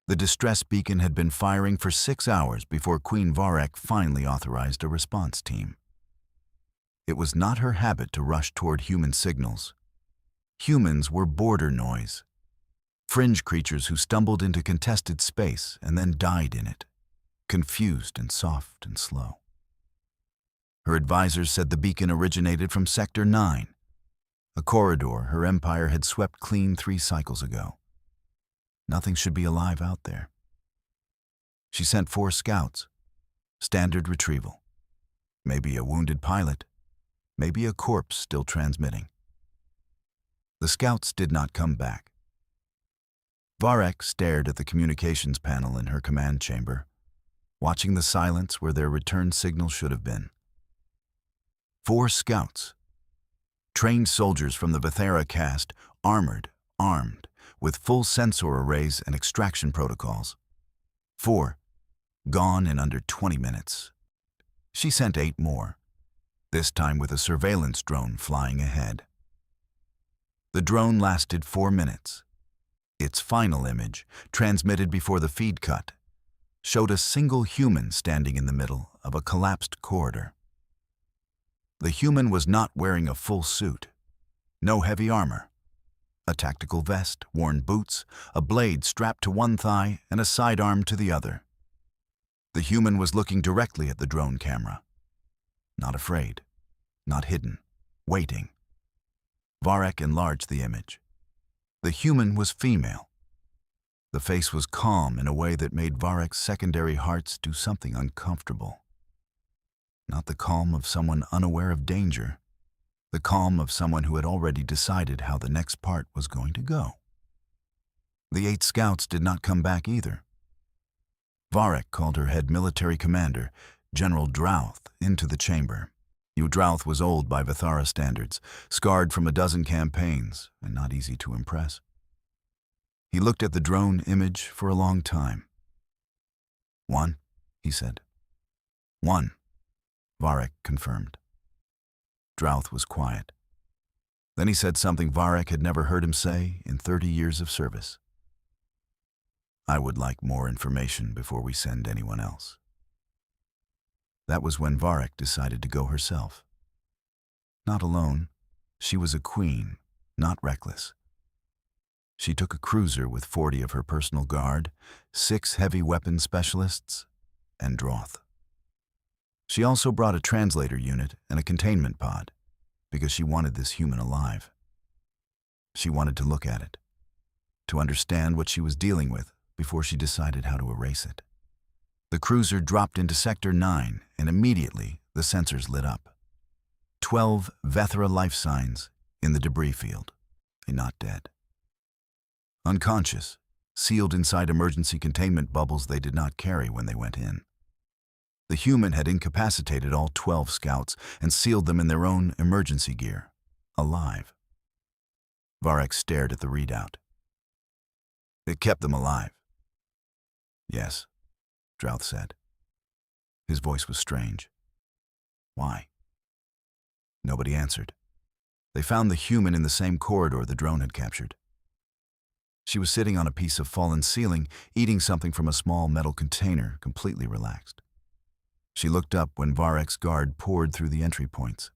The distress beacon had been firing for 6 hours before Queen Varek finally authorized a response team. It was not her habit to rush toward human signals. Humans were border noise, fringe creatures who stumbled into contested space and then died in it, confused and soft and slow. Her advisors said the beacon originated from Sector 9, a corridor her empire had swept clean 3 cycles ago. Nothing should be alive out there. She sent 4 scouts, standard retrieval. Maybe a wounded pilot, maybe a corpse still transmitting. The scouts did not come back. Varek stared at the communications panel in her command chamber, watching the silence where their return signal should have been. 4 scouts, trained soldiers from the Vithera caste, armored, armed, with full sensor arrays and extraction protocols. 4, gone in under 20 minutes. She sent 8 more, this time with a surveillance drone flying ahead. The drone lasted 4 minutes. Its final image, transmitted before the feed cut, showed a single human standing in the middle of a collapsed corridor. The human was not wearing a full suit, no heavy armor. A tactical vest, worn boots, a blade strapped to one thigh and a sidearm to the other. The human was looking directly at the drone camera. Not afraid, not hidden, waiting. Varek enlarged the image. The human was female. The face was calm in a way that made Varek's secondary hearts do something uncomfortable. Not the calm of someone unaware of danger, the calm of someone who had already decided how the next part was going to go. The 8 scouts did not come back either. Varek called her head military commander, General Drouth, into the chamber. Drouth was old by Vithara standards, scarred from a dozen campaigns, and not easy to impress. He looked at the drone image for a long time. 1, he said. 1, Varek confirmed. Drouth was quiet. Then he said something Varek had never heard him say in 30 years of service. I would like more information before we send anyone else. That was when Varek decided to go herself. Not alone. She was a queen, not reckless. She took a cruiser with 40 of her personal guard, 6 heavy weapon specialists, and Droth. She also brought a translator unit and a containment pod, because she wanted this human alive. She wanted to look at it, to understand what she was dealing with before she decided how to erase it. The cruiser dropped into Sector 9, and immediately the sensors lit up. 12 Vethra life signs in the debris field, and not dead. Unconscious, sealed inside emergency containment bubbles they did not carry when they went in. The human had incapacitated all 12 scouts and sealed them in their own emergency gear, alive. Varek stared at the readout. It kept them alive. Yes, Drouth said. His voice was strange. Why? Nobody answered. They found the human in the same corridor the drone had captured. She was sitting on a piece of fallen ceiling, eating something from a small metal container, completely relaxed. She looked up when Varek's guard poured through the entry points.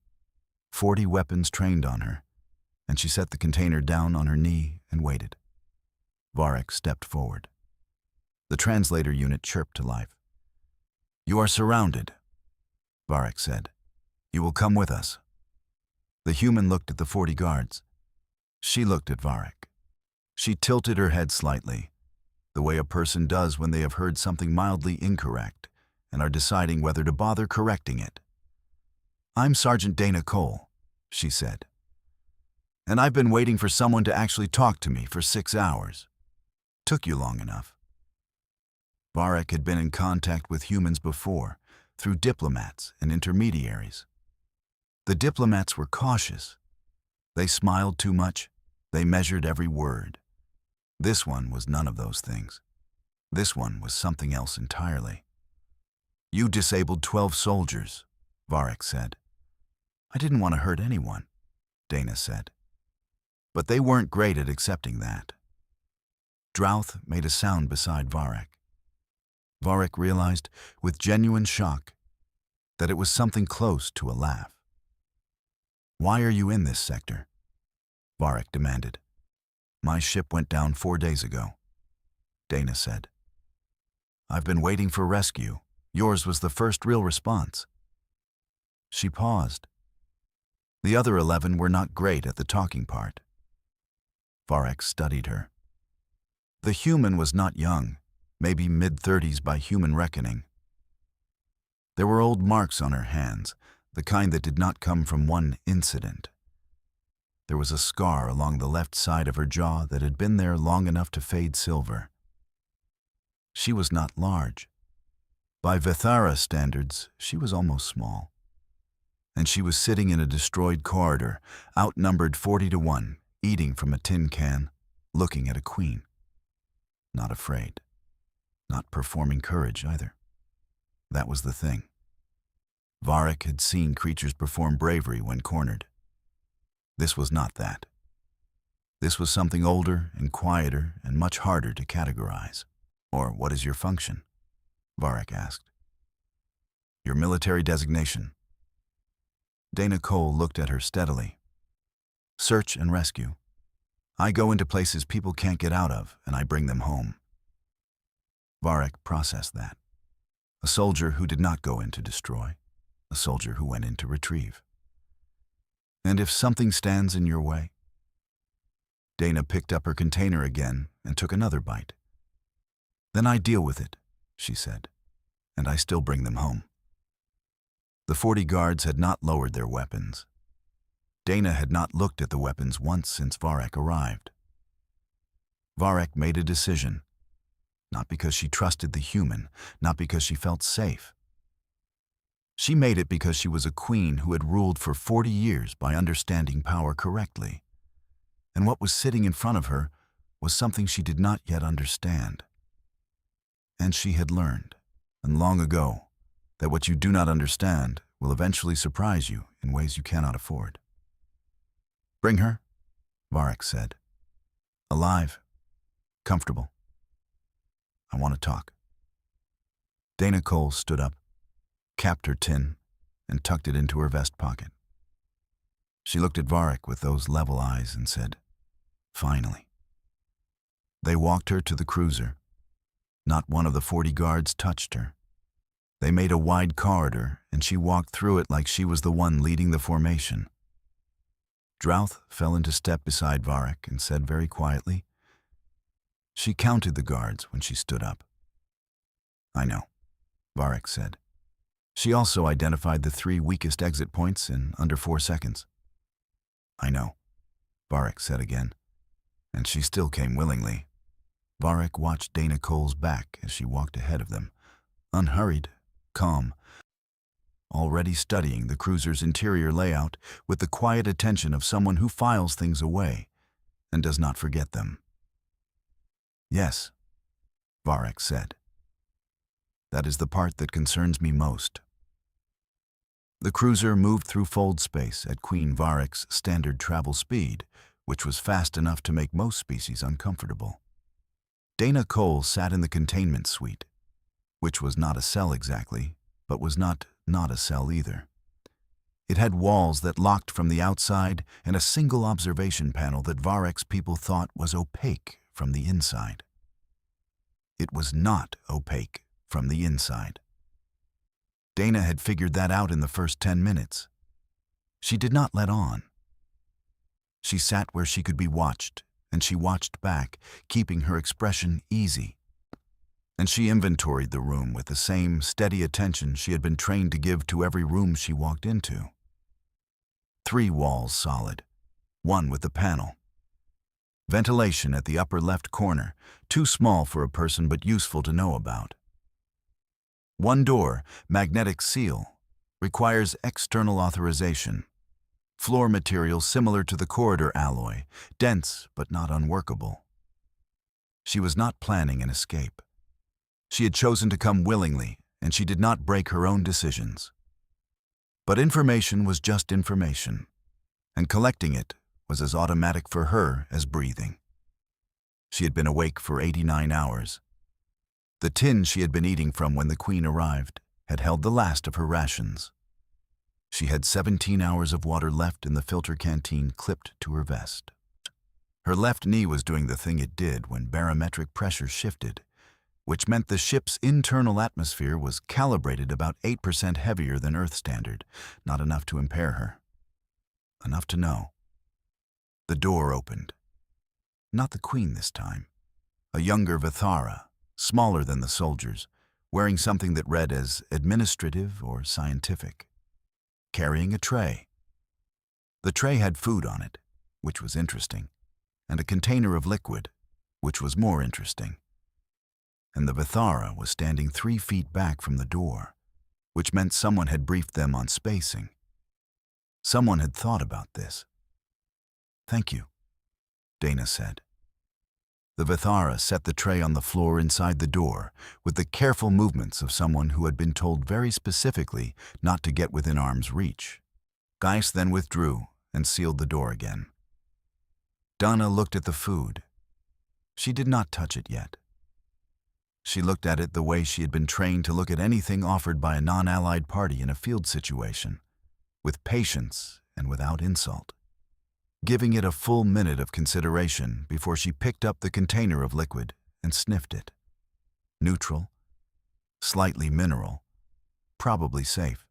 40 weapons trained on her, and she set the container down on her knee and waited. Varek stepped forward. The translator unit chirped to life. You are surrounded, Varek said. You will come with us. The human looked at the 40 guards. She looked at Varek. She tilted her head slightly, the way a person does when they have heard something mildly incorrect and are deciding whether to bother correcting it. I'm Sergeant Dana Cole, she said. And I've been waiting for someone to actually talk to me for 6 hours. Took you long enough. Varek had been in contact with humans before, through diplomats and intermediaries. The diplomats were cautious. They smiled too much. They measured every word. This one was none of those things. This one was something else entirely. You disabled 12 soldiers, Varek said. I didn't want to hurt anyone, Dana said. But they weren't great at accepting that. Drouth made a sound beside Varek. Varek realized, with genuine shock, that it was something close to a laugh. "Why are you in this sector?" Varek demanded. "My ship went down 4 days ago," Dana said. "I've been waiting for rescue. Yours was the first real response." She paused. The other 11 were not great at the talking part. Varek studied her. The human was not young, maybe mid-30s by human reckoning. There were old marks on her hands, the kind that did not come from one incident. There was a scar along the left side of her jaw that had been there long enough to fade silver. She was not large. By Vithara standards, she was almost small. And she was sitting in a destroyed corridor, outnumbered 40-1, eating from a tin can, looking at a queen. Not afraid. Not performing courage either. That was the thing. Varek had seen creatures perform bravery when cornered. This was not that. This was something older and quieter and much harder to categorize. "Or what is your function?" Varek asked. "Your military designation." Dana Cole looked at her steadily. "Search and rescue. I go into places people can't get out of, and I bring them home." Varek processed that. A soldier who did not go in to destroy. A soldier who went in to retrieve. "And if something stands in your way?" Dana picked up her container again and took another bite. "Then I deal with it," she said, "and I still bring them home." The 40 guards had not lowered their weapons. Dana had not looked at the weapons once since Varek arrived. Varek made a decision, not because she trusted the human, not because she felt safe. She made it because she was a queen who had ruled for 40 years by understanding power correctly. And what was sitting in front of her was something she did not yet understand. And she had learned, and long ago, that what you do not understand will eventually surprise you in ways you cannot afford. "Bring her," Varek said. "Alive. Comfortable. I want to talk." Dana Cole stood up, capped her tin, and tucked it into her vest pocket. She looked at Varek with those level eyes and said, "Finally." They walked her to the cruiser. Not one of the 40 guards touched her. They made a wide corridor, and she walked through it like she was the one leading the formation. Drouth fell into step beside Varek and said very quietly, "She counted the guards when she stood up." "I know," Varek said. "She also identified the 3 weakest exit points in under 4 seconds." "I know," Varek said again. "And she still came willingly." Varek watched Dana Cole's back as she walked ahead of them, unhurried, calm, already studying the cruiser's interior layout with the quiet attention of someone who files things away and does not forget them. "Yes," Varek said. "That is the part that concerns me most." The cruiser moved through fold space at Queen Varek's standard travel speed, which was fast enough to make most species uncomfortable. Dana Cole sat in the containment suite, which was not a cell exactly, but was not a cell either. It had walls that locked from the outside and a single observation panel that Varek's people thought was opaque from the inside. It was not opaque from the inside. Dana had figured that out in the first 10 minutes. She did not let on. She sat where she could be watched, and she watched back, keeping her expression easy. And she inventoried the room with the same steady attention she had been trained to give to every room she walked into. 3 walls solid, 1 with a panel. Ventilation at the upper left corner, too small for a person but useful to know about. 1 door, magnetic seal, requires external authorization. Floor material similar to the corridor alloy, dense but not unworkable. She was not planning an escape. She had chosen to come willingly, and she did not break her own decisions. But information was just information, and collecting it was as automatic for her as breathing. She had been awake for 89 hours. The tin she had been eating from when the Queen arrived had held the last of her rations. She had 17 hours of water left in the filter canteen clipped to her vest. Her left knee was doing the thing it did when barometric pressure shifted, which meant the ship's internal atmosphere was calibrated about 8% heavier than Earth standard, not enough to impair her. Enough to know. The door opened. Not the Queen this time. A younger Vithara, smaller than the soldiers, wearing something that read as administrative or scientific. Carrying a tray. The tray had food on it, which was interesting, and a container of liquid, which was more interesting. And the Vithara was standing 3 feet back from the door, which meant someone had briefed them on spacing. Someone had thought about this. "Thank you," Dana said. The Vithara set the tray on the floor inside the door with the careful movements of someone who had been told very specifically not to get within arm's reach. Geis then withdrew and sealed the door again. Dana looked at the food. She did not touch it yet. She looked at it the way she had been trained to look at anything offered by a non-allied party in a field situation, with patience and without insult, giving it a full minute of consideration before she picked up the container of liquid and sniffed it. Neutral, slightly mineral, probably safe.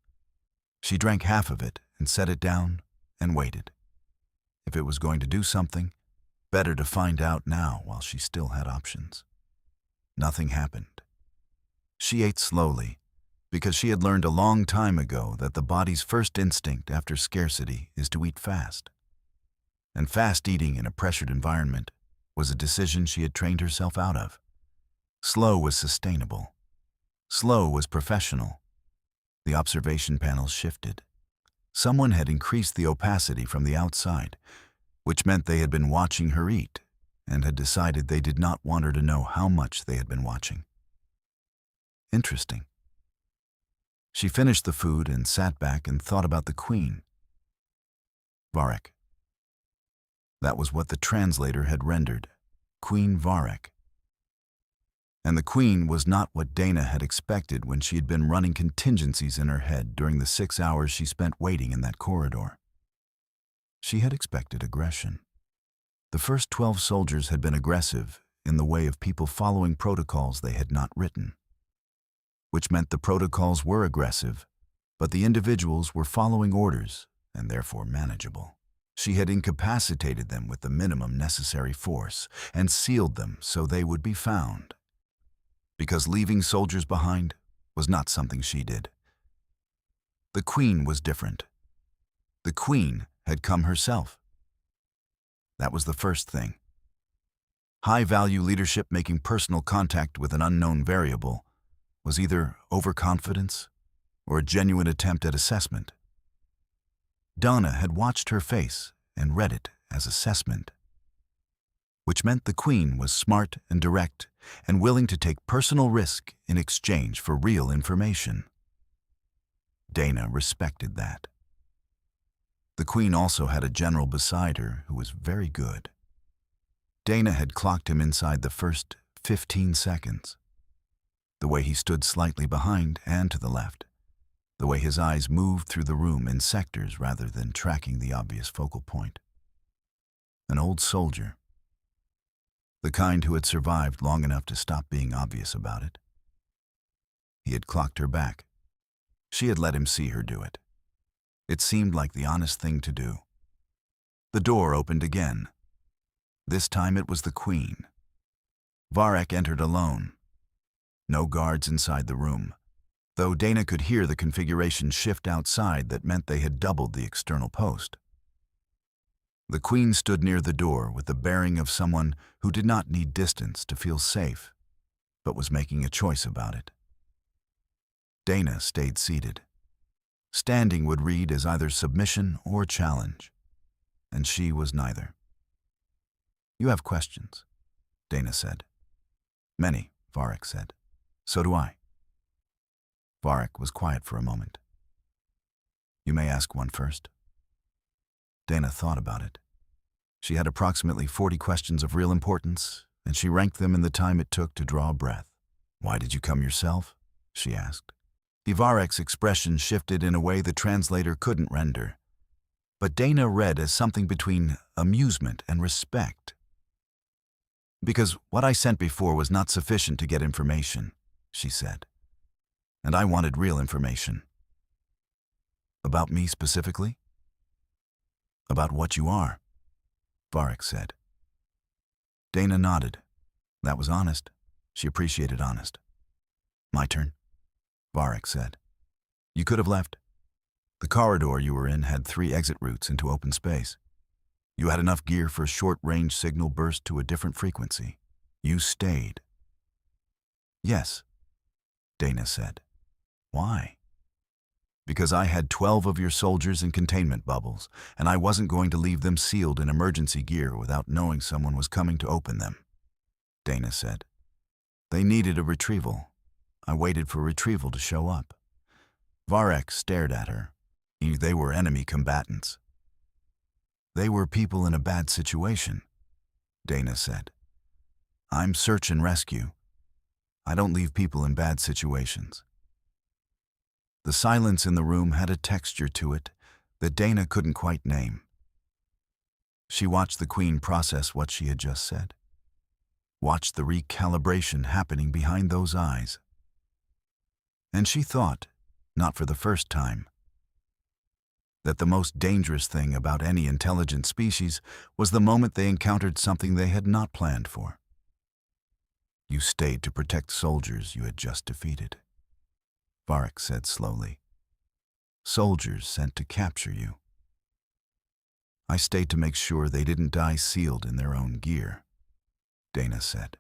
She drank half of it and set it down and waited. If it was going to do something, better to find out now while she still had options. Nothing happened. She ate slowly, because she had learned a long time ago that the body's first instinct after scarcity is to eat fast. And fast eating in a pressured environment was a decision she had trained herself out of. Slow was sustainable. Slow was professional. The observation panels shifted. Someone had increased the opacity from the outside, which meant they had been watching her eat and had decided they did not want her to know how much they had been watching. Interesting. She finished the food and sat back and thought about the Queen. Varek. That was what the translator had rendered, Queen Varek. And the Queen was not what Dana had expected when she had been running contingencies in her head during the 6 hours she spent waiting in that corridor. She had expected aggression. The first 12 soldiers had been aggressive in the way of people following protocols they had not written, which meant the protocols were aggressive, but the individuals were following orders and therefore manageable. She had incapacitated them with the minimum necessary force and sealed them so they would be found. Because leaving soldiers behind was not something she did. The Queen was different. The Queen had come herself. That was the first thing. High-value leadership making personal contact with an unknown variable was either overconfidence or a genuine attempt at assessment. Donna had watched her face and read it as assessment, which meant the Queen was smart and direct and willing to take personal risk in exchange for real information. Dana respected that. The Queen also had a general beside her who was very good. Dana had clocked him inside the first 15 seconds. The way he stood slightly behind and to the left. The way his eyes moved through the room in sectors rather than tracking the obvious focal point. An old soldier. The kind who had survived long enough to stop being obvious about it. He had clocked her back. She had let him see her do it. It seemed like the honest thing to do. The door opened again. This time it was the Queen. Varek entered alone. No guards inside the room, though Dana could hear the configuration shift outside that meant they had doubled the external post. The Queen stood near the door with the bearing of someone who did not need distance to feel safe, but was making a choice about it. Dana stayed seated. Standing would read as either submission or challenge, and she was neither. "You have questions," Dana said. "Many," Varek said. "So do I." Varek was quiet for a moment. "You may ask one first." Dana thought about it. She had approximately 40 questions of real importance and she ranked them in the time it took to draw a breath. "Why did you come yourself?" she asked. Varek's expression shifted in a way the translator couldn't render, but Dana read as something between amusement and respect. "Because what I sent before was not sufficient to get information," she said. "And I wanted real information." "About me specifically?" "About what you are," Varek said. Dana nodded. That was honest. She appreciated honest. "My turn," Varek said. "You could have left. The corridor you were in had 3 exit routes into open space. You had enough gear for a short-range signal burst to a different frequency. You stayed." "Yes," Dana said. "Why?" "Because I had 12 of your soldiers in containment bubbles, and I wasn't going to leave them sealed in emergency gear without knowing someone was coming to open them," Dana said. "They needed a retrieval. I waited for retrieval to show up." Varek stared at her. They were enemy combatants. "They were people in a bad situation," Dana said. "I'm search and rescue. I don't leave people in bad situations." The silence in the room had a texture to it that Dana couldn't quite name. She watched the Queen process what she had just said. Watched the recalibration happening behind those eyes. And she thought, not for the first time, that the most dangerous thing about any intelligent species was the moment they encountered something they had not planned for. "You stayed to protect soldiers you had just defeated," Varek said slowly. "Soldiers sent to capture you. I stayed to make sure they didn't die sealed in their own gear," Dana said.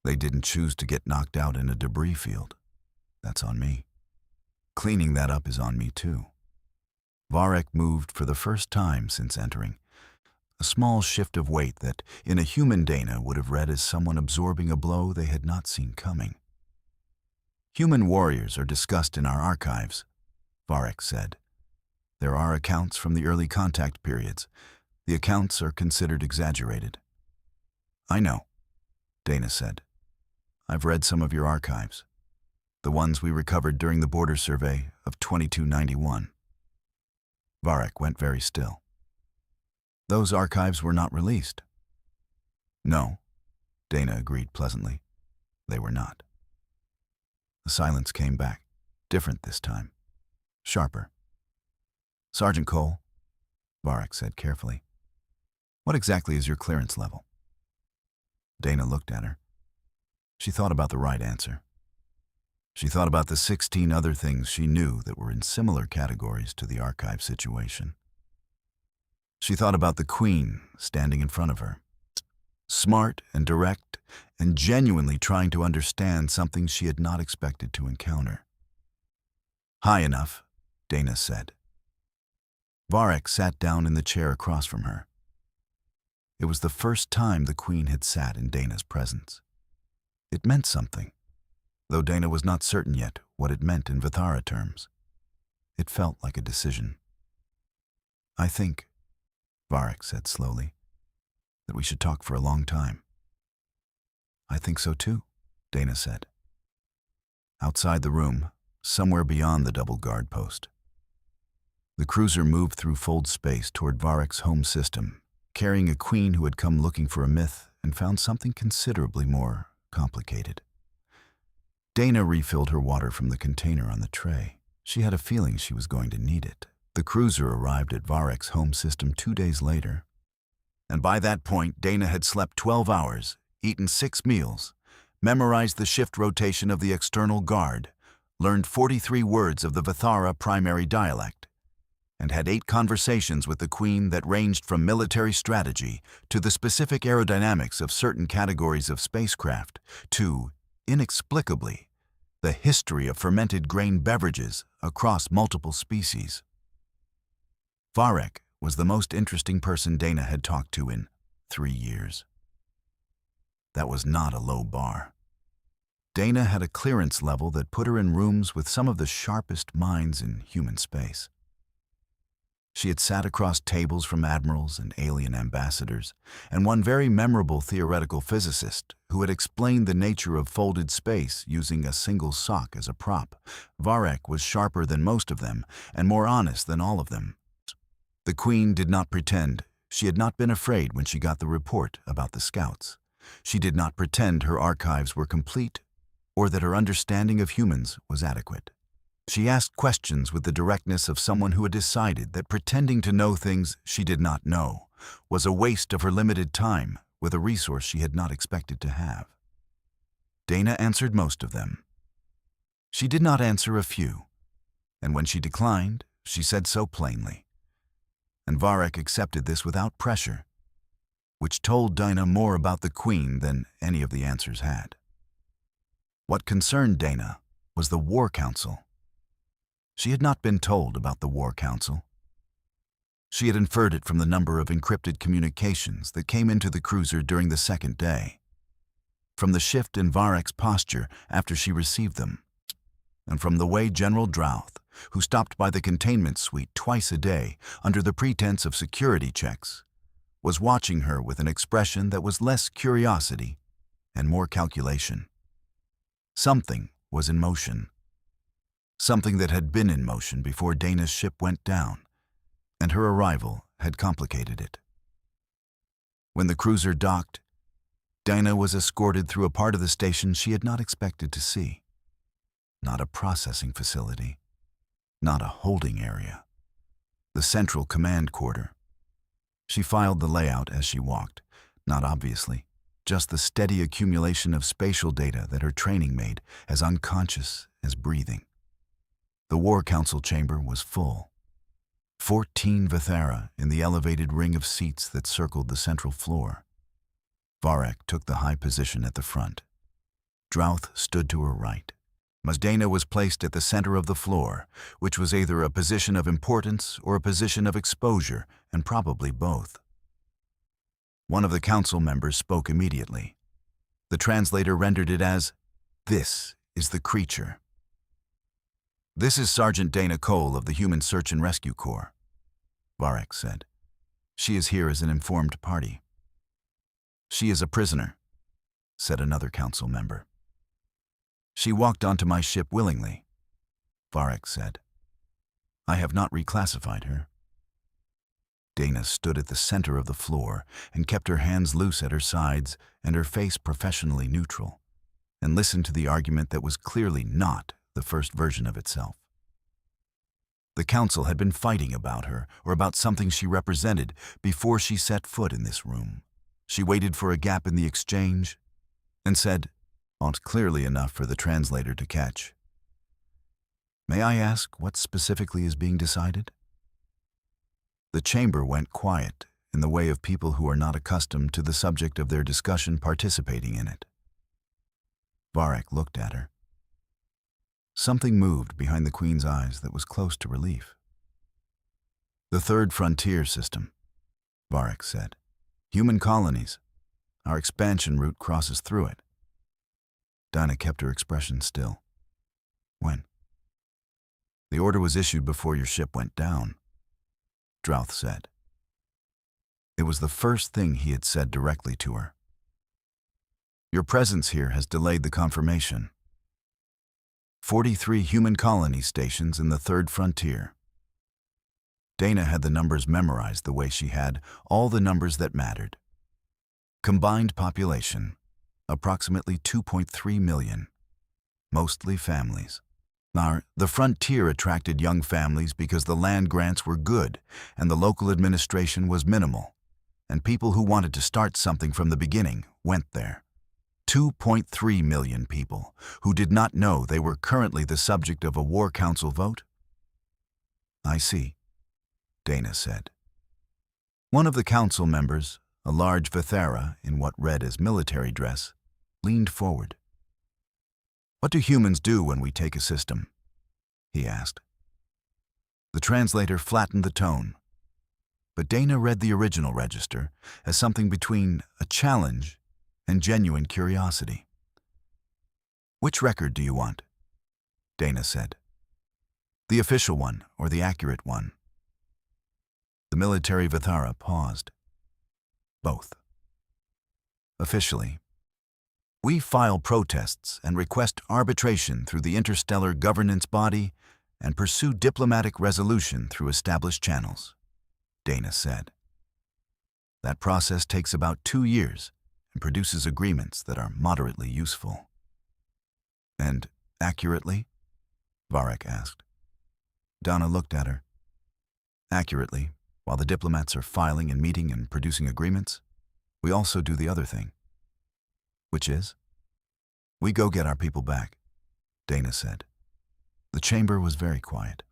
"They didn't choose to get knocked out in a debris field. That's on me. Cleaning that up is on me too." Varek moved for the first time since entering, a small shift of weight that, in a human Dana, would have read as someone absorbing a blow they had not seen coming. "Human warriors are discussed in our archives," Varek said. "There are accounts from the early contact periods. The accounts are considered exaggerated." "I know," Dana said. "I've read some of your archives, the ones we recovered during the border survey of 2291. Varek went very still. "Those archives were not released." "No," Dana agreed pleasantly. "They were not." The silence came back, different this time, sharper. "Sergeant Cole," Varek said carefully, "what exactly is your clearance level?" Dana looked at her. She thought about the right answer. She thought about the 16 other things she knew that were in similar categories to the archive situation. She thought about the Queen standing in front of her, smart and direct and genuinely trying to understand something she had not expected to encounter. "High enough," Dana said. Varek sat down in the chair across from her. It was the first time the Queen had sat in Dana's presence. It meant something, though Dana was not certain yet what it meant in Vithara terms. It felt like a decision. "I think," Varek said slowly, "that we should talk for a long time." "I think so too," Dana said. Outside the room, somewhere beyond the double guard post, the cruiser moved through fold space toward Varek's home system, carrying a Queen who had come looking for a myth and found something considerably more complicated. Dana refilled her water from the container on the tray. She had a feeling she was going to need it. The cruiser arrived at Varek's home system 2 days later, and by that point Dana had slept 12 hours, eaten 6 meals, memorized the shift rotation of the external guard, learned 43 words of the Vithara primary dialect, and had 8 conversations with the Queen that ranged from military strategy to the specific aerodynamics of certain categories of spacecraft to, inexplicably, the history of fermented grain beverages across multiple species. Varek was the most interesting person Dana had talked to in 3 years. That was not a low bar. Dana had a clearance level that put her in rooms with some of the sharpest minds in human space. She had sat across tables from admirals and alien ambassadors, and one very memorable theoretical physicist who had explained the nature of folded space using a single sock as a prop. Varek was sharper than most of them and more honest than all of them. The Queen did not pretend she had not been afraid when she got the report about the scouts. She did not pretend her archives were complete or that her understanding of humans was adequate. She asked questions with the directness of someone who had decided that pretending to know things she did not know was a waste of her limited time with a resource she had not expected to have. Dana answered most of them. She did not answer a few, and when she declined, she said so plainly. And Varek accepted this without pressure, which told Dana more about the Queen than any of the answers had. What concerned Dana was the War Council. She had not been told about the War Council. She had inferred it from the number of encrypted communications that came into the cruiser during the second day, from the shift in Varek's posture after she received them, and from the way General Drouth, who stopped by the containment suite twice a day under the pretense of security checks, was watching her with an expression that was less curiosity and more calculation. Something was in motion. Something that had been in motion before Dana's ship went down, and her arrival had complicated it. When the cruiser docked, Dana was escorted through a part of the station she had not expected to see. Not a processing facility, not a holding area. The central command quarter. She filed the layout as she walked, not obviously, just the steady accumulation of spatial data that her training made as unconscious as breathing. The War Council chamber was full. 14 Vithera in the elevated ring of seats that circled the central floor. Varek took the high position at the front. Drouth stood to her right. Dana was placed at the center of the floor, which was either a position of importance or a position of exposure, and probably both. One of the council members spoke immediately. The translator rendered it as, "This is the creature." "This is Sergeant Dana Cole of the Human Search and Rescue Corps," Varek said. "She is here as an informed party." "She is a prisoner," said another council member. "She walked onto my ship willingly," Varek said. "I have not reclassified her." Dana stood at the center of the floor and kept her hands loose at her sides and her face professionally neutral, and listened to the argument that was clearly not the first version of itself. The council had been fighting about her or about something she represented before she set foot in this room. She waited for a gap in the exchange and said, not clearly enough for the translator to catch, "May I ask what specifically is being decided?" The chamber went quiet in the way of people who are not accustomed to the subject of their discussion participating in it. Varek looked at her. Something moved behind the Queen's eyes that was close to relief. "The Third Frontier System," Varek said. "Human colonies. Our expansion route crosses through it." Dana kept her expression still. "When?" "The order was issued before your ship went down," Drouth said. It was the first thing he had said directly to her. "Your presence here has delayed the confirmation. 43 human colony stations in the Third Frontier." Dana had the numbers memorized the way she had all the numbers that mattered. Combined population, approximately 2.3 million, mostly families. Now, the frontier attracted young families because the land grants were good and the local administration was minimal, and people who wanted to start something from the beginning went there. 2.3 million people who did not know they were currently the subject of a War Council vote? "I see," Dana said. One of the council members, a large Vithera in what read as military dress, leaned forward. "What do humans do when we take a system?" he asked. The translator flattened the tone, but Dana read the original register as something between a challenge and genuine curiosity. "Which record do you want?" Dana said. "The official one or the accurate one?" The military Vithara paused. Both. Officially, we file protests and request arbitration through the interstellar governance body and pursue diplomatic resolution through established channels, Dana said. That process takes about 2 years and produces agreements that are moderately useful. And accurately? Varek asked. Donna looked at her. Accurately, while the diplomats are filing and meeting and producing agreements, we also do the other thing. Which is? We go get our people back, Dana said. The chamber was very quiet.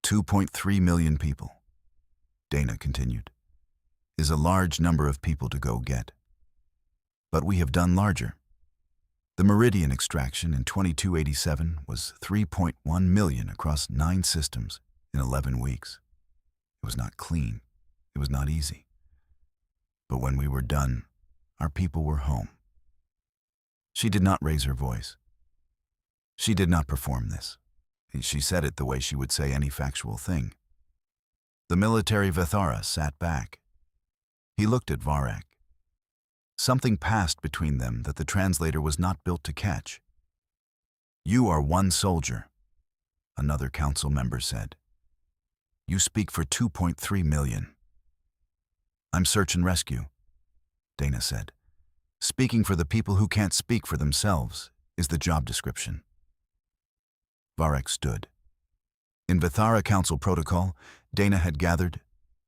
2.3 million people, Dana continued, is a large number of people to go get. But we have done larger. The meridian extraction in 2287 was 3.1 million across 9 systems in 11 weeks. It was not clean. It was not easy. But when we were done, our people were home. She did not raise her voice. She did not perform this. She said it the way she would say any factual thing. The military Vithara sat back. He looked at Varek. Something passed between them that the translator was not built to catch. You are one soldier, another council member said. You speak for 2.3 million. I'm search and rescue, Dana said. Speaking for the people who can't speak for themselves is the job description. Varek stood. In Vithara Council protocol, Dana had gathered,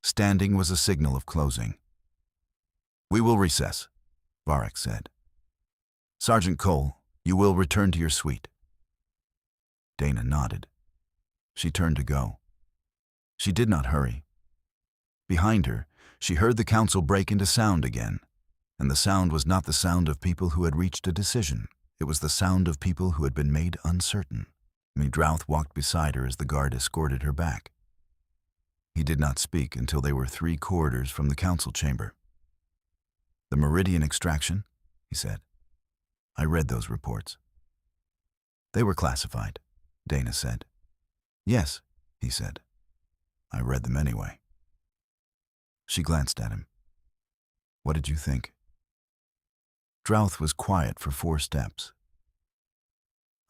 standing was a signal of closing. We will recess, Varek said. Sergeant Cole, you will return to your suite. Dana nodded. She turned to go. She did not hurry. Behind her, she heard the council break into sound again, and the sound was not the sound of people who had reached a decision. It was the sound of people who had been made uncertain. Drouth walked beside her as the guard escorted her back. He did not speak until they were 3 corridors from the council chamber. The meridian extraction, he said. I read those reports. They were classified, Dana said. Yes, he said. I read them anyway. She glanced at him. What did you think? Drouth was quiet for 4 steps.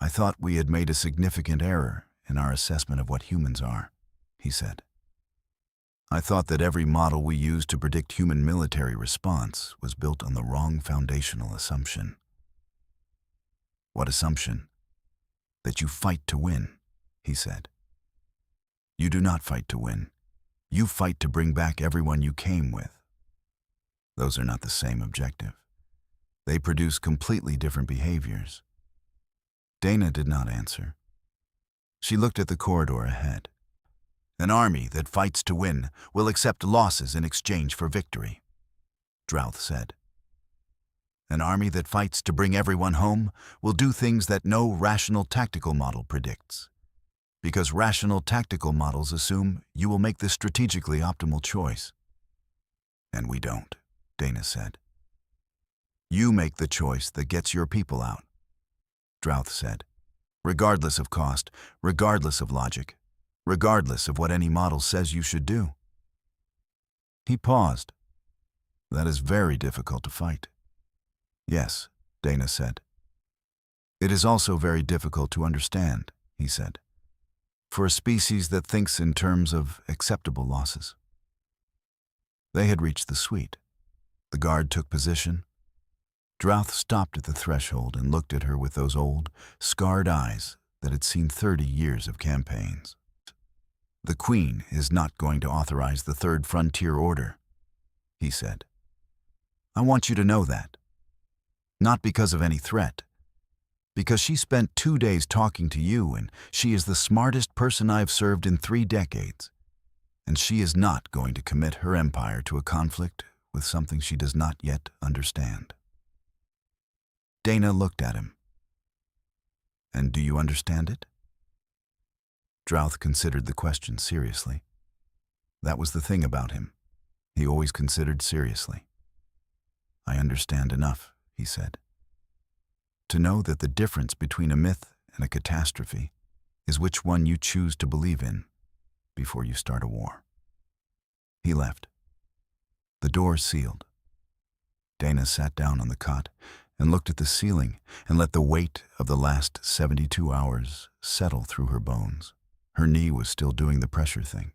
I thought we had made a significant error in our assessment of what humans are, he said. I thought that every model we used to predict human military response was built on the wrong foundational assumption. What assumption? That you fight to win, he said. You do not fight to win. You fight to bring back everyone you came with. Those are not the same objective. They produce completely different behaviors. Dana did not answer. She looked at the corridor ahead. An army that fights to win will accept losses in exchange for victory, Drouth said. An army that fights to bring everyone home will do things that no rational tactical model predicts, because rational tactical models assume you will make the strategically optimal choice. And we don't, Dana said. You make the choice that gets your people out, Drouth said, regardless of cost, regardless of logic, regardless of what any model says you should do. He paused. That is very difficult to fight. Yes, Dana said. It is also very difficult to understand, he said, for a species that thinks in terms of acceptable losses. They had reached the suite. The guard took position. Drouth stopped at the threshold and looked at her with those old, scarred eyes that had seen 30 years of campaigns. The Queen is not going to authorize the Third Frontier Order, he said. I want you to know that. Not because of any threat. Because she spent 2 days talking to you, and she is the smartest person I've served in 3 decades. And she is not going to commit her empire to a conflict with something she does not yet understand. Dana looked at him. And do you understand it? Drouth considered the question seriously. That was the thing about him. He always considered seriously. I understand enough, he said, to know that the difference between a myth and a catastrophe is which one you choose to believe in before you start a war. He left. The door sealed. Dana sat down on the cot and looked at the ceiling and let the weight of the last 72 hours settle through her bones. Her knee was still doing the pressure thing.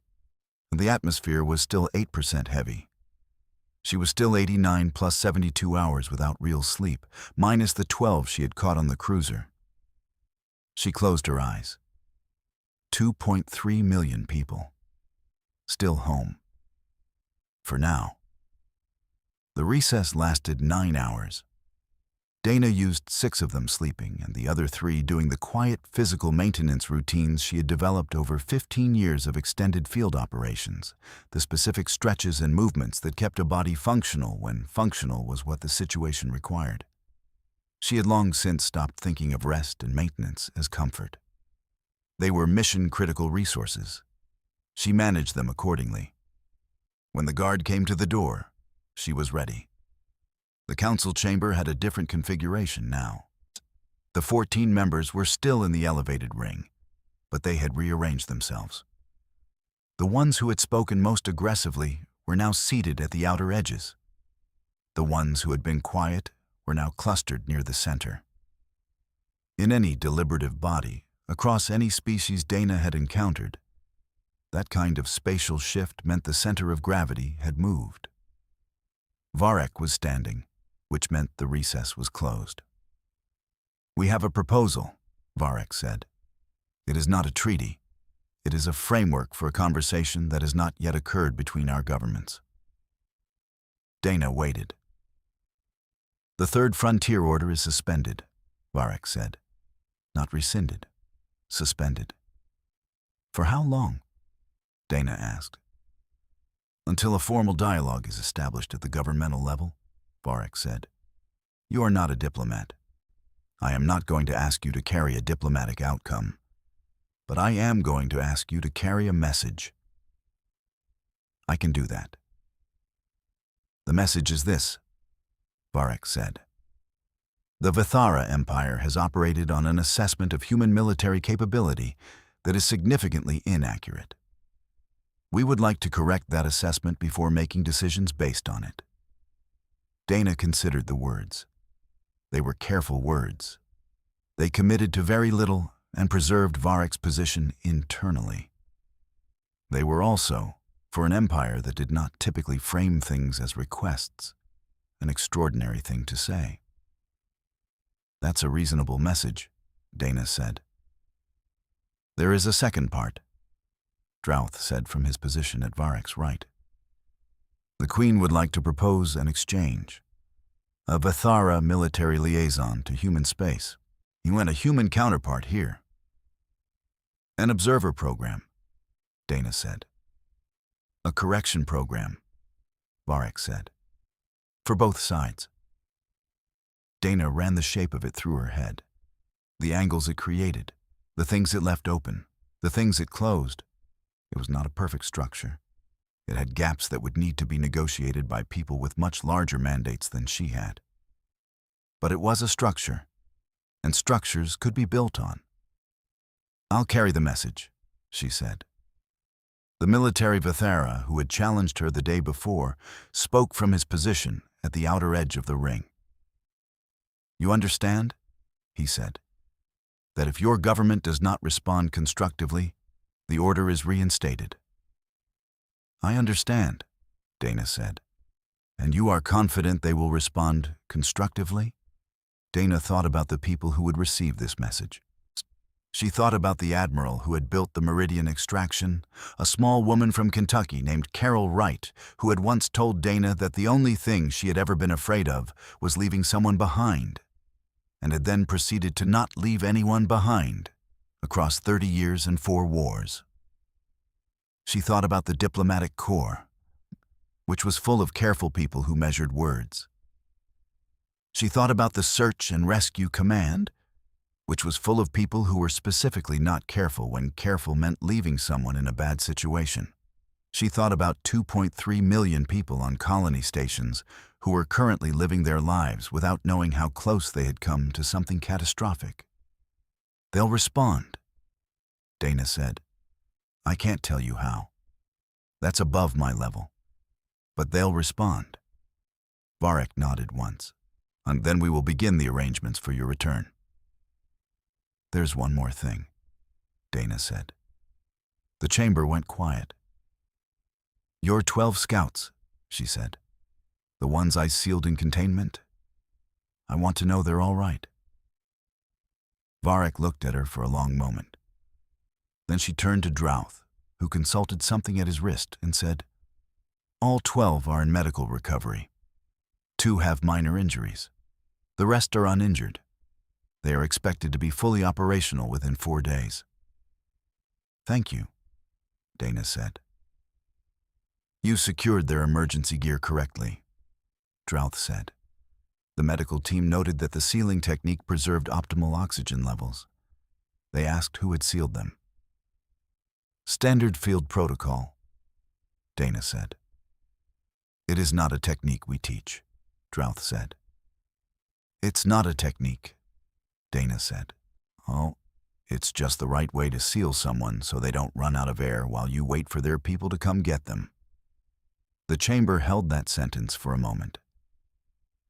The atmosphere was still 8% heavy. She was still 89 plus 72 hours without real sleep, minus the 12 she had caught on the cruiser. She closed her eyes. 2.3 million people. Still home. For now. The recess lasted 9 hours. Dana used 6 of them sleeping and the other 3 doing the quiet physical maintenance routines she had developed over 15 years of extended field operations, the specific stretches and movements that kept a body functional when functional was what the situation required. She had long since stopped thinking of rest and maintenance as comfort. They were mission-critical resources. She managed them accordingly. When the guard came to the door, she was ready. The council chamber had a different configuration now. The 14 members were still in the elevated ring, but they had rearranged themselves. The ones who had spoken most aggressively were now seated at the outer edges. The ones who had been quiet were now clustered near the center. In any deliberative body, across any species Dana had encountered, that kind of spatial shift meant the center of gravity had moved. Varek was standing, which meant the recess was closed. "We have a proposal," Varek said. "It is not a treaty. It is a framework for a conversation that has not yet occurred between our governments." Dana waited. "The Third Frontier Order is suspended," Varek said. "Not rescinded. Suspended." "For how long?" Dana asked. "Until a formal dialogue is established at the governmental level," Varek said. "You are not a diplomat. I am not going to ask you to carry a diplomatic outcome, but I am going to ask you to carry a message. I can do that." "The message is this," Varek said. "The Vithara Empire has operated on an assessment of human military capability that is significantly inaccurate. We would like to correct that assessment before making decisions based on it." Dana considered the words. They were careful words. They committed to very little and preserved Varek's position internally. They were also, for an empire that did not typically frame things as requests, an extraordinary thing to say. "That's a reasonable message," Dana said. "There is a second part," Drouth said from his position at Varek's right. "The Queen would like to propose an exchange. A Vithara military liaison to human space. You want a human counterpart here." "An observer program," Dana said. "A correction program," Varek said. "For both sides." Dana ran the shape of it through her head. The angles it created, the things it left open, the things it closed. It was not a perfect structure. It had gaps that would need to be negotiated by people with much larger mandates than she had. But it was a structure, and structures could be built on. "I'll carry the message," she said. The military Vithara, who had challenged her the day before, spoke from his position at the outer edge of the ring. "You understand," he said, "that if your government does not respond constructively, the order is reinstated." "I understand," Dana said. "And you are confident they will respond constructively?" Dana thought about the people who would receive this message. She thought about the admiral who had built the Meridian extraction, a small woman from Kentucky named Carol Wright, who had once told Dana that the only thing she had ever been afraid of was leaving someone behind, and had then proceeded to not leave anyone behind across 30 years and 4 wars. She thought about the diplomatic corps, which was full of careful people who measured words. She thought about the Search and Rescue Command, which was full of people who were specifically not careful when careful meant leaving someone in a bad situation. She thought about 2.3 million people on colony stations who were currently living their lives without knowing how close they had come to something catastrophic. "They'll respond," Dana said. "I can't tell you how. That's above my level. But they'll respond. Varek nodded once. And then we will begin the arrangements for your return. There's one more thing, Dana said. The chamber went quiet. Your 12 scouts, she said. The ones I sealed in containment. I want to know they're all right. Varek looked at her for a long moment. Then she turned to Drouth, who consulted something at his wrist, and said, All 12 are in medical recovery. 2 have minor injuries. The rest are uninjured. They are expected to be fully operational within 4 days. Thank you, Dana said. You secured their emergency gear correctly, Drouth said. The medical team noted that the sealing technique preserved optimal oxygen levels. They asked who had sealed them. Standard field protocol, Dana said. It is not a technique we teach, Drouth said. It's not a technique, Dana said. Oh, it's just the right way to seal someone so they don't run out of air while you wait for their people to come get them. The chamber held that sentence for a moment.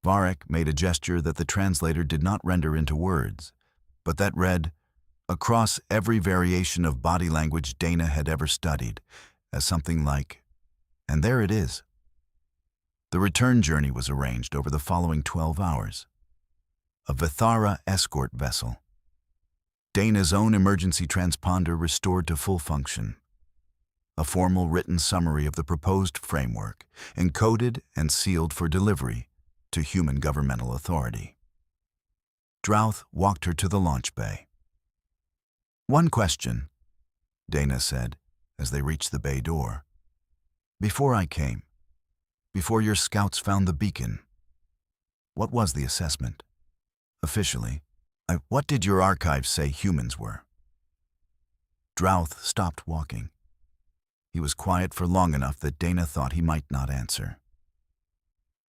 Varek made a gesture that the translator did not render into words, but that read, across every variation of body language Dana had ever studied, as something like, and there it is. The return journey was arranged over the following 12 hours. A Vithara escort vessel. Dana's own emergency transponder restored to full function. A formal written summary of the proposed framework, encoded and sealed for delivery to human governmental authority. Drouth walked her to the launch bay. One question, Dana said as they reached the bay door. Before I came, before your scouts found the beacon, what was the assessment? Officially, what did your archives say humans were? Drouth stopped walking. He was quiet for long enough that Dana thought he might not answer.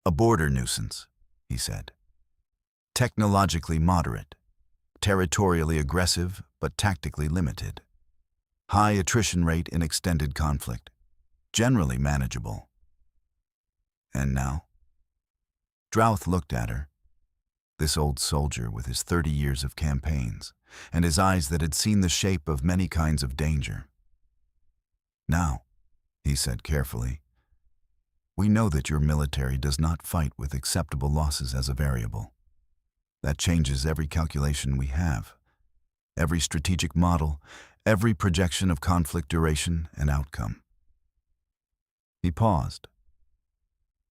A border nuisance, he said. Technologically moderate, territorially aggressive but tactically limited. High attrition rate in extended conflict, generally manageable. And now? Drouth looked at her. This old soldier with his 30 years of campaigns, and his eyes that had seen the shape of many kinds of danger. Now, he said carefully, we know that your military does not fight with acceptable losses as a variable. That changes every calculation we have, every strategic model, every projection of conflict duration and outcome. He paused.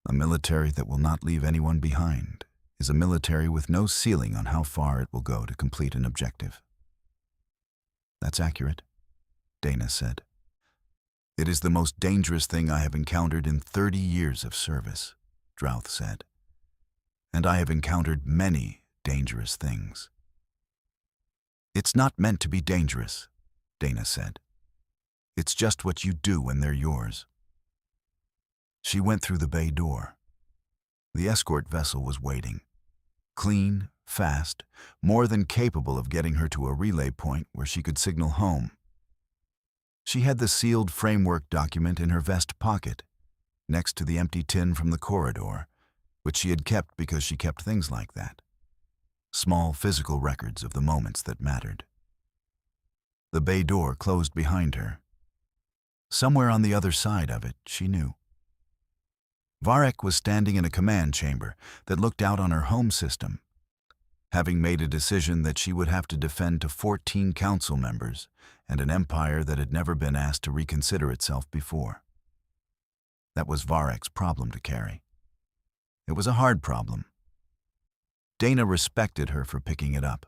A military that will not leave anyone behind is a military with no ceiling on how far it will go to complete an objective. That's accurate, Dana said. It is the most dangerous thing I have encountered in 30 years of service, Drouth said. And I have encountered many dangerous things. It's not meant to be dangerous, Dana said. It's just what you do when they're yours. She went through the bay door. The escort vessel was waiting. Clean, fast, more than capable of getting her to a relay point where she could signal home. She had the sealed framework document in her vest pocket, next to the empty tin from the corridor, which she had kept because she kept things like that. Small physical records of the moments that mattered. The bay door closed behind her. Somewhere on the other side of it, she knew. Varek was standing in a command chamber that looked out on her home system, having made a decision that she would have to defend to 14 council members and an empire that had never been asked to reconsider itself before. That was Varek's problem to carry. It was a hard problem. Dana respected her for picking it up.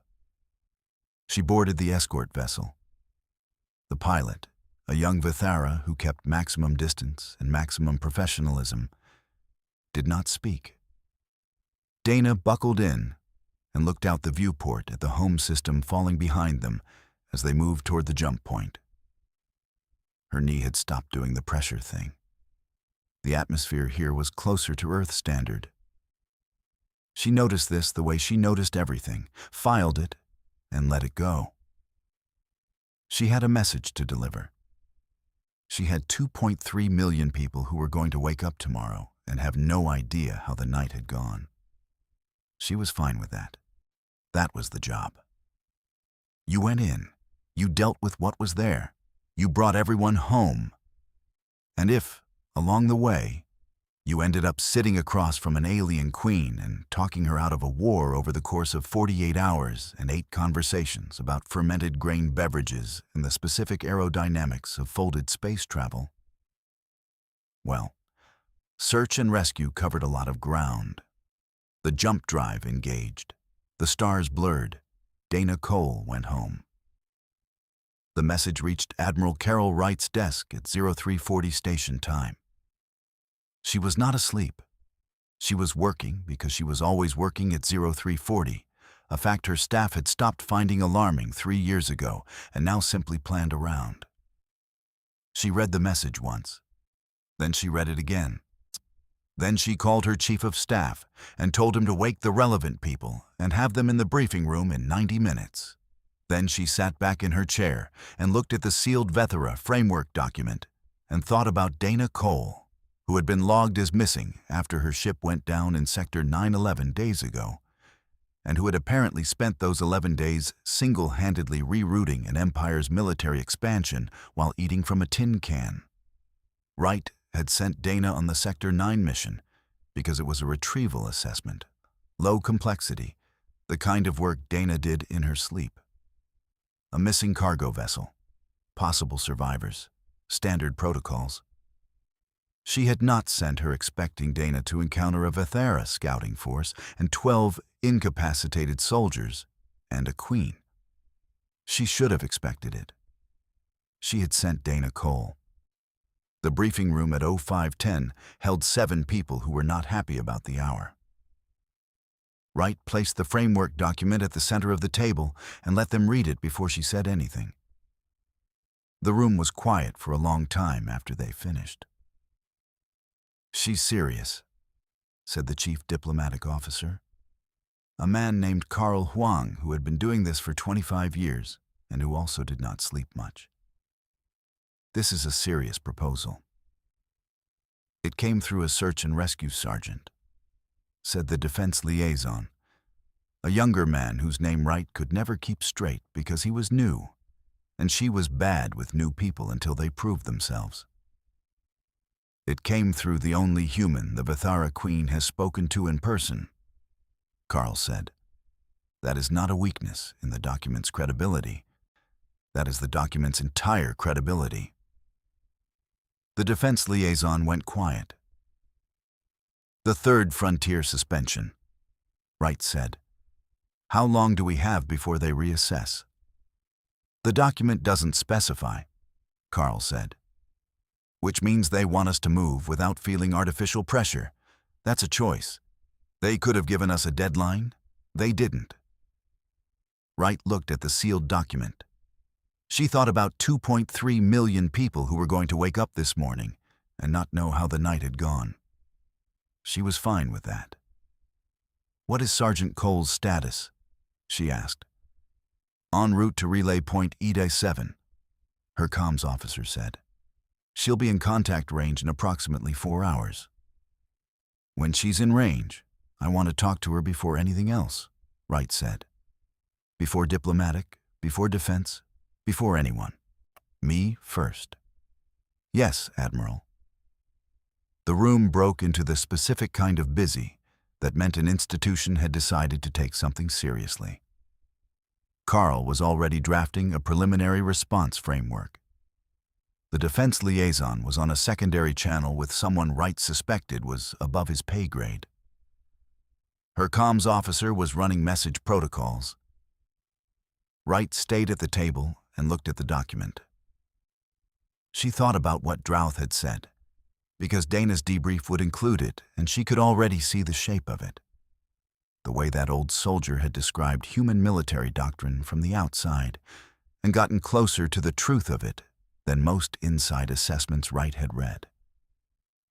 She boarded the escort vessel. The pilot, a young Vithara who kept maximum distance and maximum professionalism, did not speak. Dana buckled in and looked out the viewport at the home system falling behind them as they moved toward the jump point. Her knee had stopped doing the pressure thing. The atmosphere here was closer to Earth standard. She noticed this the way she noticed everything, filed it, and let it go. She had a message to deliver. She had 2.3 million people who were going to wake up tomorrow and have no idea how the night had gone. She was fine with that. That was the job. You went in. You dealt with what was there. You brought everyone home. And if, along the way, you ended up sitting across from an alien queen and talking her out of a war over the course of 48 hours and 8 conversations about fermented grain beverages and the specific aerodynamics of folded space travel, well, search and rescue covered a lot of ground. The jump drive engaged. The stars blurred. Dana Cole went home. The message reached Admiral Carol Wright's desk at 0340 station time. She was not asleep. She was working because she was always working at 0340, a fact her staff had stopped finding alarming 3 years ago and now simply planned around. She read the message once. Then she read it again. Then she called her chief of staff and told him to wake the relevant people and have them in the briefing room in 90 minutes. Then she sat back in her chair and looked at the sealed Vethera framework document and thought about Dana Cole, who had been logged as missing after her ship went down in Sector 911 days ago, and who had apparently spent those 11 days single-handedly rerouting an Empire's military expansion while eating from a tin can. Wright had sent Dana on the Sector 9 mission because it was a retrieval assessment, low complexity, the kind of work Dana did in her sleep. A missing cargo vessel, possible survivors, standard protocols. She had not sent her expecting Dana to encounter a Vethera scouting force and 12 incapacitated soldiers and a queen. She should have expected it. She had sent Dana Cole. The briefing room at 0510 held 7 people who were not happy about the hour. Wright placed the framework document at the center of the table and let them read it before she said anything. The room was quiet for a long time after they finished. "She's serious," said the chief diplomatic officer, a man named Carl Huang who had been doing this for 25 years and who also did not sleep much. "This is a serious proposal." "It came through a search and rescue sergeant," said the defense liaison, a younger man whose name Wright could never keep straight because he was new, and she was bad with new people until they proved themselves. "It came through the only human the Vethera Queen has spoken to in person," Carl said. "That is not a weakness in the document's credibility. That is the document's entire credibility." The defense liaison went quiet. "The third frontier suspension," Wright said. "How long do we have before they reassess?" "The document doesn't specify," Carl said. "Which means they want us to move without feeling artificial pressure. That's a choice. They could have given us a deadline. They didn't." Wright looked at the sealed document. She thought about 2.3 million people who were going to wake up this morning and not know how the night had gone. She was fine with that. "What is Sergeant Cole's status?" she asked. "En route to relay point Ide 7, her comms officer said. "She'll be in contact range in approximately 4 hours." "When she's in range, I want to talk to her before anything else," Wright said. "Before diplomatic, before defense, before anyone. Me first." "Yes, Admiral." The room broke into the specific kind of busy that meant an institution had decided to take something seriously. Carl was already drafting a preliminary response framework. The defense liaison was on a secondary channel with someone Wright suspected was above his pay grade. Her comms officer was running message protocols. Wright stayed at the table and looked at the document. She thought about what Drouth had said, because Dana's debrief would include it, and she could already see the shape of it. The way that old soldier had described human military doctrine from the outside and gotten closer to the truth of it than most inside assessments Wright had read.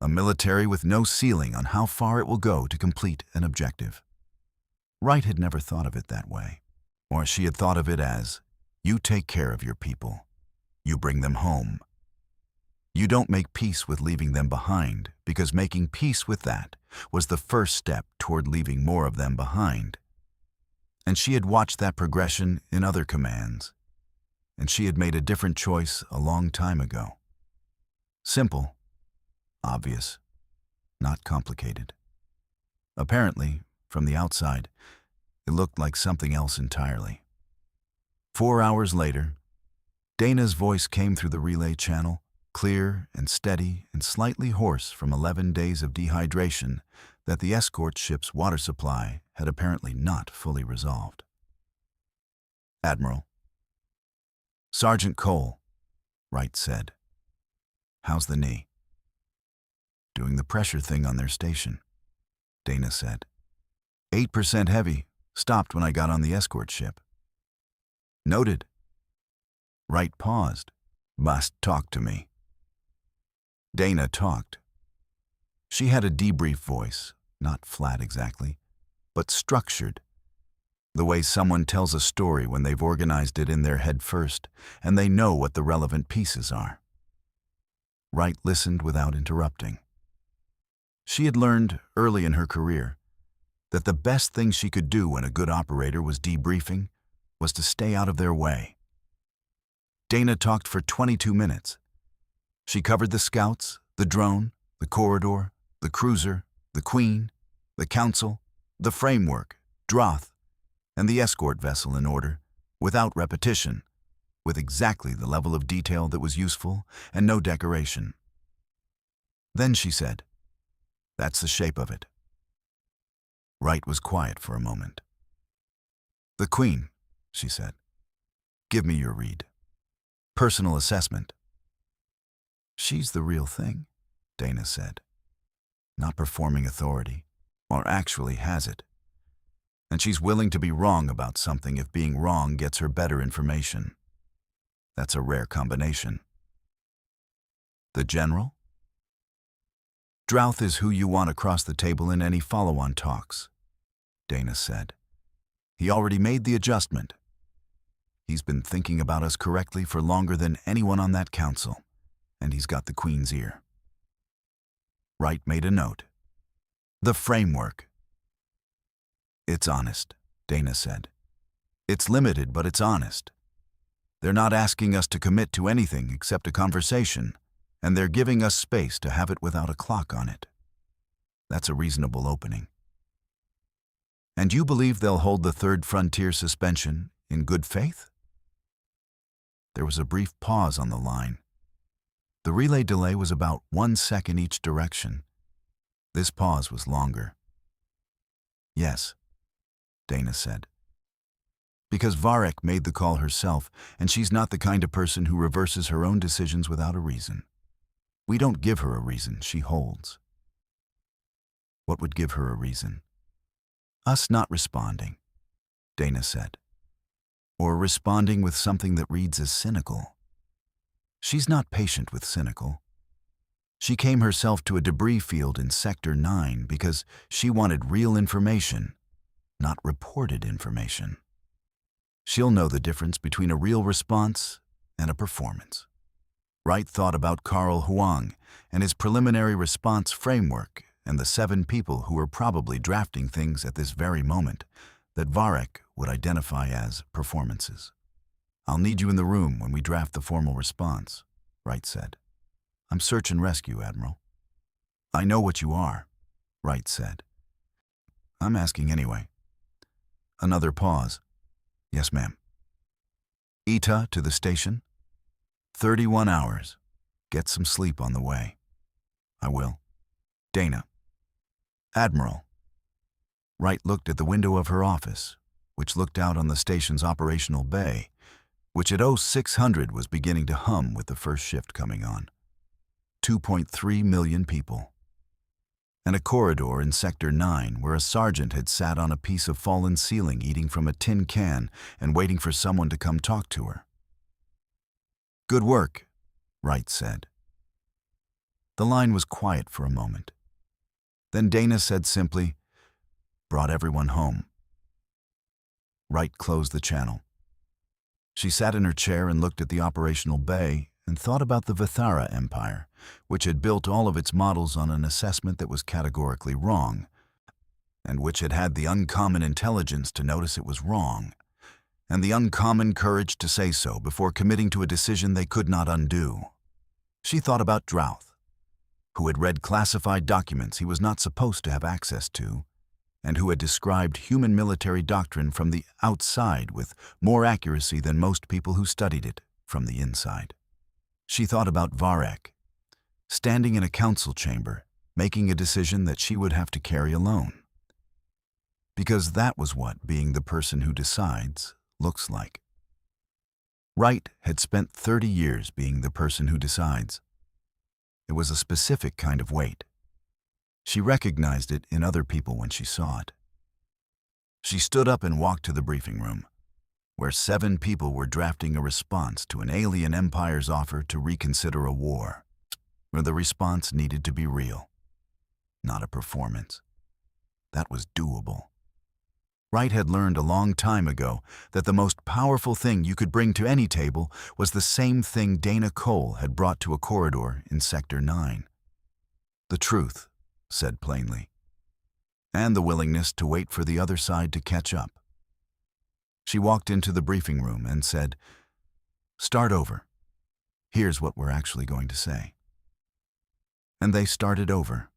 A military with no ceiling on how far it will go to complete an objective. Wright had never thought of it that way, or she had thought of it as, you take care of your people, you bring them home. You don't make peace with leaving them behind, because making peace with that was the first step toward leaving more of them behind. And she had watched that progression in other commands, and she had made a different choice a long time ago. Simple, obvious, not complicated. Apparently, from the outside, it looked like something else entirely. 4 hours later, Dana's voice came through the relay channel, clear and steady and slightly hoarse from 11 days of dehydration that the escort ship's water supply had apparently not fully resolved. "Admiral." "Sergeant Cole," Wright said. "How's the knee?" "Doing the pressure thing on their station," Dana said. 8% heavy, stopped when I got on the escort ship." "Noted." Wright paused. "Must talk to me." Dana talked. She had a debrief voice, not flat exactly, but structured. The way someone tells a story when they've organized it in their head first, and they know what the relevant pieces are. Wright listened without interrupting. She had learned early in her career that the best thing she could do when a good operator was debriefing was to stay out of their way. Dana talked for 22 minutes. She covered the scouts, the drone, the corridor, the cruiser, the Queen, the Council, the framework, Droth, and the escort vessel in order, without repetition, with exactly the level of detail that was useful and no decoration. Then she said, "That's the shape of it." Wright was quiet for a moment. "The Queen," she said. "Give me your read. Personal assessment." "She's the real thing," Dana said. "Not performing authority, or actually has it. And she's willing to be wrong about something if being wrong gets her better information. That's a rare combination." "The General?" "Drouth is who you want across the table in any follow-on talks," Dana said. "He already made the adjustment. He's been thinking about us correctly for longer than anyone on that council, and he's got the Queen's ear." Wright made a note. "The framework." "It's honest," Dana said. "It's limited, but it's honest. They're not asking us to commit to anything except a conversation, and they're giving us space to have it without a clock on it. That's a reasonable opening." "And you believe they'll hold the Third Frontier suspension in good faith?" There was a brief pause on the line. The relay delay was about 1 second each direction. This pause was longer. "Yes," Dana said. "Because Varek made the call herself, and she's not the kind of person who reverses her own decisions without a reason. We don't give her a reason, she holds." "What would give her a reason?" "Us not responding," Dana said. "Or responding with something that reads as cynical. She's not patient with cynical. She came herself to a debris field in Sector 9 because she wanted real information, not reported information. She'll know the difference between a real response and a performance." Wright thought about Carl Huang and his preliminary response framework and the 7 people who were probably drafting things at this very moment that Varek would identify as performances. "I'll need you in the room when we draft the formal response," Wright said. "I'm search and rescue, Admiral." "I know what you are," Wright said. "I'm asking anyway." Another pause. "Yes, ma'am." "Ita to the station?" 31 hours. Get some sleep on the way." "I will." "Dana." "Admiral." Wright looked at the window of her office, which looked out on the station's operational bay, which at 0600 was beginning to hum with the first shift coming on. 2.3 million people. And a corridor in Sector 9 where a sergeant had sat on a piece of fallen ceiling eating from a tin can and waiting for someone to come talk to her. "Good work," Wright said. The line was quiet for a moment. Then Dana said simply, "Brought everyone home." Wright closed the channel. She sat in her chair and looked at the operational bay and thought about the Vithara Empire, which had built all of its models on an assessment that was categorically wrong, and which had had the uncommon intelligence to notice it was wrong, and the uncommon courage to say so before committing to a decision they could not undo. She thought about Drouth, who had read classified documents he was not supposed to have access to, and who had described human military doctrine from the outside with more accuracy than most people who studied it from the inside. She thought about Varek, standing in a council chamber, making a decision that she would have to carry alone. Because that was what being the person who decides looks like. Wright had spent 30 years being the person who decides. It was a specific kind of weight. She recognized it in other people when she saw it. She stood up and walked to the briefing room, where 7 people were drafting a response to an alien empire's offer to reconsider a war, where the response needed to be real, not a performance. That was doable. Wright had learned a long time ago that the most powerful thing you could bring to any table was the same thing Dana Cole had brought to a corridor in Sector 9. The truth, said plainly, and the willingness to wait for the other side to catch up. She walked into the briefing room and said, "Start over. Here's what we're actually going to say." And they started over.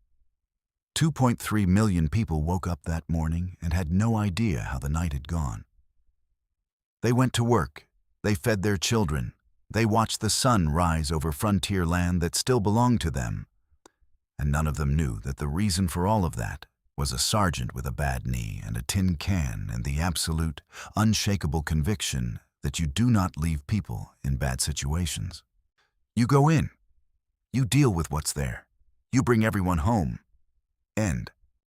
2.3 million people woke up that morning and had no idea how the night had gone. They went to work, they fed their children, they watched the sun rise over frontier land that still belonged to them, and none of them knew that the reason for all of that was a sergeant with a bad knee and a tin can and the absolute, unshakable conviction that you do not leave people in bad situations. You go in. You deal with what's there. You bring everyone home. End.